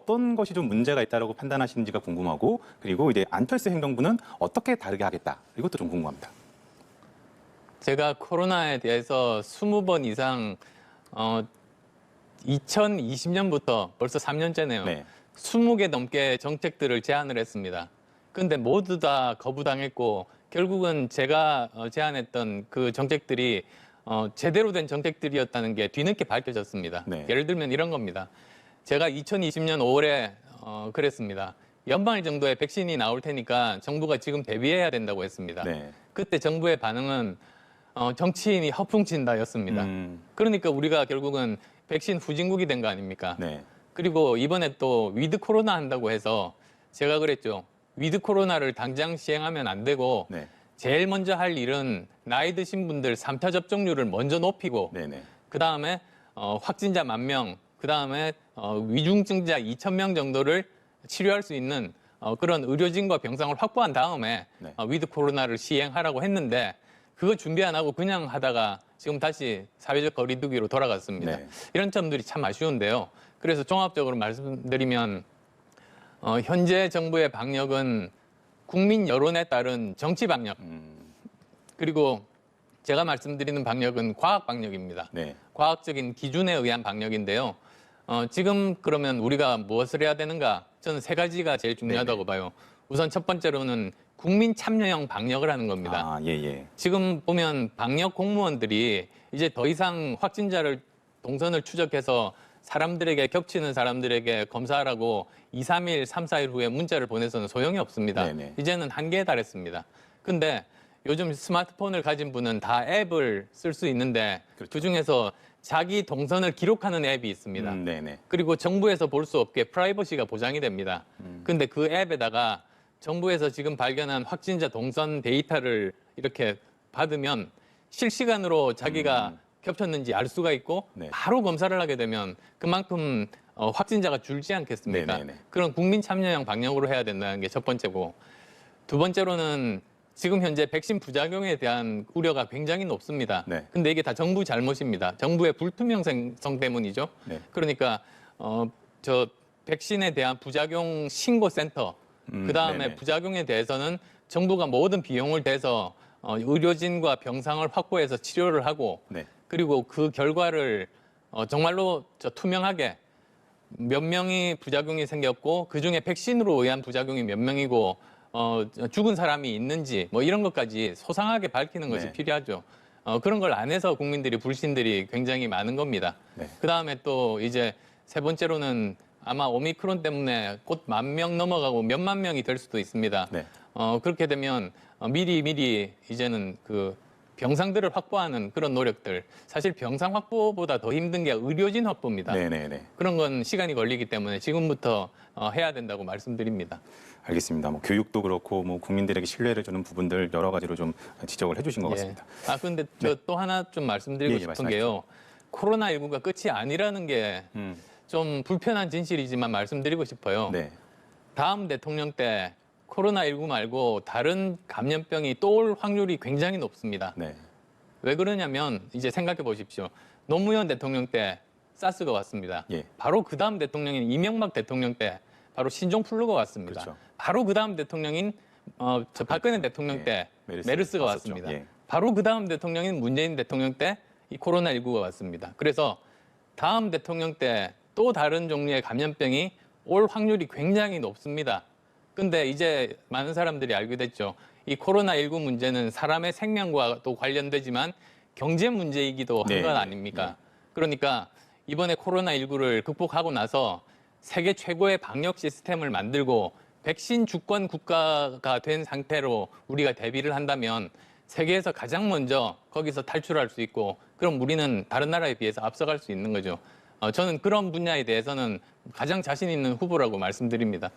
어떤 것이 좀 문제가 있다고 판단하시는지가 궁금하고, 그리고 이제 안철수 행정부는 어떻게 다르게 하겠다, 이것도 좀 궁금합니다. 제가 코로나에 대해서 20번 이상 2020년부터 벌써 3년째네요. 네. 20개 넘게 정책들을 제안을 했습니다. 근데 모두 다 거부당했고 결국은 제가 제안했던 그 정책들이 제대로 된 정책들이었다는 게 뒤늦게 밝혀졌습니다. 네. 예를 들면 이런 겁니다. 제가 2020년 5월에 그랬습니다. 연말 정도에 백신이 나올 테니까 정부가 지금 대비해야 된다고 했습니다. 네. 그때 정부의 반응은 정치인이 허풍친다였습니다. 그러니까 우리가 결국은 백신 후진국이 된 거 아닙니까? 네. 그리고 이번에 또 위드 코로나 한다고 해서 제가 그랬죠. 위드 코로나를 당장 시행하면 안 되고 네. 제일 먼저 할 일은 나이 드신 분들 3차 접종률을 먼저 높이고 네네. 그다음에 확진자 10,000명, 그다음에 위중증자 2,000명 정도를 치료할 수 있는 그런 의료진과 병상을 확보한 다음에 네. 위드 코로나를 시행하라고 했는데 그거 준비 안 하고 그냥 하다가 지금 다시 사회적 거리두기로 돌아갔습니다. 네. 이런 점들이 참 아쉬운데요. 그래서 종합적으로 말씀드리면 현재 정부의 방역은 국민 여론에 따른 정치 방역, 그리고 제가 말씀드리는 방역은 과학 방역입니다. 네. 과학적인 기준에 의한 방역인데요. 지금 그러면 우리가 무엇을 해야 되는가? 저는 세 가지가 제일 중요하다고 봐요. 우선 첫 번째로는 국민 참여형 방역을 하는 겁니다. 아, 예, 예. 지금 보면 방역 공무원들이 이제 더 이상 확진자를 동선을 추적해서 사람들에게 겹치는 사람들에게 검사하라고 2, 3일, 3, 4일 후에 문자를 보내서는 소용이 없습니다. 네네. 이제는 한계에 달했습니다. 근데 요즘 스마트폰을 가진 분은 다 앱을 쓸 수 있는데 그렇죠. 그중에서 자기 동선을 기록하는 앱이 있습니다. 네네. 그리고 정부에서 볼 수 없게 프라이버시가 보장이 됩니다. 근데 그 앱에다가 정부에서 지금 발견한 확진자 동선 데이터를 이렇게 받으면 실시간으로 자기가 겹쳤는지 알 수가 있고 네. 바로 검사를 하게 되면 그만큼 확진자가 줄지 않겠습니까? 네네네. 그런 국민 참여형 방역으로 해야 된다는 게 첫 번째고, 두 번째로는 지금 현재 백신 부작용에 대한 우려가 굉장히 높습니다. 네. 근데 이게 다 정부 잘못입니다. 정부의 불투명성 때문이죠. 네. 그러니까 저 백신에 대한 부작용 신고 센터, 그다음에 네네. 부작용에 대해서는 정부가 모든 비용을 대서 의료진과 병상을 확보해서 치료를 하고 네. 그리고 그 결과를 정말로 투명하게 몇 명이 부작용이 생겼고 그중에 백신으로 의한 부작용이 몇 명이고 죽은 사람이 있는지 뭐 이런 것까지 소상하게 밝히는 것이 네. 필요하죠. 그런 걸 안 해서 국민들이 불신들이 굉장히 많은 겁니다. 네. 그다음에 또 이제 세 번째로는 아마 오미크론 때문에 곧 10,000명 넘어가고 몇만 명이 될 수도 있습니다. 네. 그렇게 되면 미리 이제는 그 병상들을 확보하는 그런 노력들, 사실 병상 확보보다 더 힘든 게 의료진 확보입니다. 네네네. 그런 건 시간이 걸리기 때문에 지금부터 해야 된다고 말씀드립니다. 알겠습니다. 뭐 교육도 그렇고 뭐 국민들에게 신뢰를 주는 부분들 여러 가지로 좀 지적을 해주신 것 같습니다. 근데 저 또 하나 좀 말씀드리고 예, 싶은 말씀하십시오. 게요. 코로나19가 끝이 아니라는 게 좀 불편한 진실이지만 말씀드리고 싶어요. 네. 다음 대통령 때 코로나19 말고 다른 감염병이 또 올 확률이 굉장히 높습니다. 네. 왜 그러냐면 이제 생각해 보십시오. 노무현 대통령 때 사스가 왔습니다. 예. 바로 그 다음 대통령인 이명박 대통령 때 바로 신종플루가 왔습니다. 그렇죠. 바로 그 다음 대통령인 박근혜 대통령 예. 때 메르스가 왔었죠. 왔습니다. 예. 바로 그 다음 대통령인 문재인 대통령 때 이 코로나19가 왔습니다. 그래서 다음 대통령 때 또 다른 종류의 감염병이 올 확률이 굉장히 높습니다. 근데 이제 많은 사람들이 알게 됐죠. 이 코로나19 문제는 사람의 생명과도 관련되지만 경제 문제이기도 한 네, 건 네, 아닙니까? 그러니까 이번에 코로나19를 극복하고 나서 세계 최고의 방역 시스템을 만들고 백신 주권 국가가 된 상태로 우리가 대비를 한다면 세계에서 가장 먼저 거기서 탈출할 수 있고 그럼 우리는 다른 나라에 비해서 앞서갈 수 있는 거죠. 저는 그런 분야에 대해서는 가장 자신 있는 후보라고 말씀드립니다.